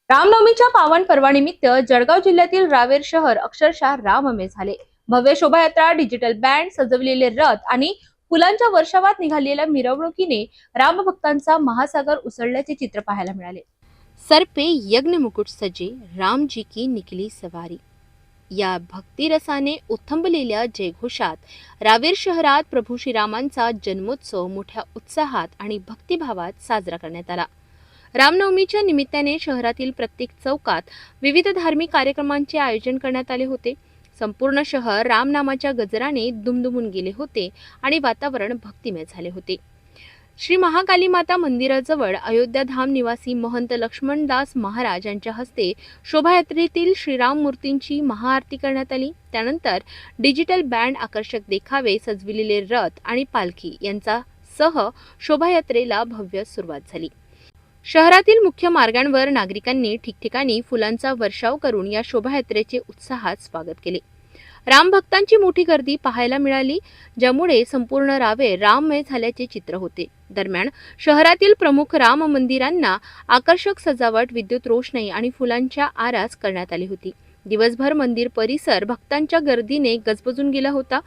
रामनवमीच्या पावन पर्वानिमित्त जळगाव जिल्ह्यातील रावेर शहर अक्षरशः राममय झाले। भव्य शोभायात्रा, डिजिटल बँड, सजवलेले रथ आणि फुलांच्या वर्षावात निघालेल्या मिरवणुकीने रामभक्तांचा महासागर उसळल्याचे चित्र पाहायला मिळाले। सर पे यज्ञ मुकुट सजे, राम जी की निकली सवारी, या भक्तिरसाने उथंबलेल्या जयघोषात रावेर शहरात प्रभू श्रीरामांचा जन्मोत्सव मोठ्या उत्साहात आणि भक्तिभावात साजरा करण्यात आला। रामनवमीच्या निमित्ताने शहरातील प्रत्येक चौकात विविध धार्मिक कार्यक्रमांचे आयोजन करण्यात आले होते। संपूर्ण शहर रामनामाच्या गजराने दुमदुमून गेले होते आणि वातावरण भक्तिमय झाले होते। श्री महाकाली माता मंदिराजवळ अयोध्या धाम निवासी महंत लक्ष्मणदास महाराज यांच्या हस्ते शोभायात्रेतील श्रीराम मूर्तींची महाआरती करण्यात आली। त्यानंतर डिजिटल बँड, आकर्षक देखावे, सजविलेले रथ आणि पालखी यांचा सह शोभायात्रेला भव्य सुरुवात झाली। शहरातील मुख्य मार्गांवर नागरिकांनी ठिकठिकाणी फुलांचा वर्षाव करून या शोभायात्रेचे उत्साहात स्वागत केले। राम भक्तांची मोठी गर्दी पाहायला मिळाली, ज्यामुळे संपूर्ण रावेर राममय झाल्याचे चित्र होते। दरम्यान शहरातील प्रमुख राम मंदिरांना आकर्षक सजावट, विद्युत रोषणाई आणि फुलांच्या आरास करण्यात आली होती। दिवसभर मंदिर परिसर भक्तांच्या गर्दीने गजबजून गेला होता।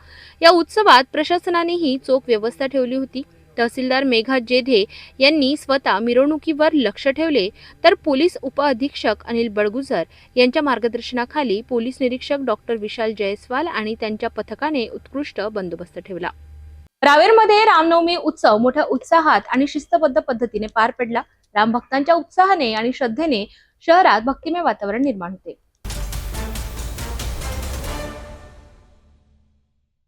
या उत्सवात प्रशासनानेही चोख व्यवस्था ठेवली होती। तहसीलदार मेघा जेधे यांनी स्वतः मिरवणुकीवर लक्ष ठेवले, तर पोलीस उपअधीक्षक अनिल बडगुजर यांच्या मार्गदर्शनाखाली पोलीस निरीक्षक डॉक्टर विशाल जयस्वाल आणि त्यांच्या पथकाने उत्कृष्ट बंदोबस्त ठेवला। रावेरमध्ये रामनवमी उत्सव मोठ्या उत्साहात आणि शिस्तबद्ध पद्धतीने पार पडला। राम भक्तांच्या उत्साहाने आणि श्रद्धेने शहरात भक्तिमय वातावरण निर्माण होते।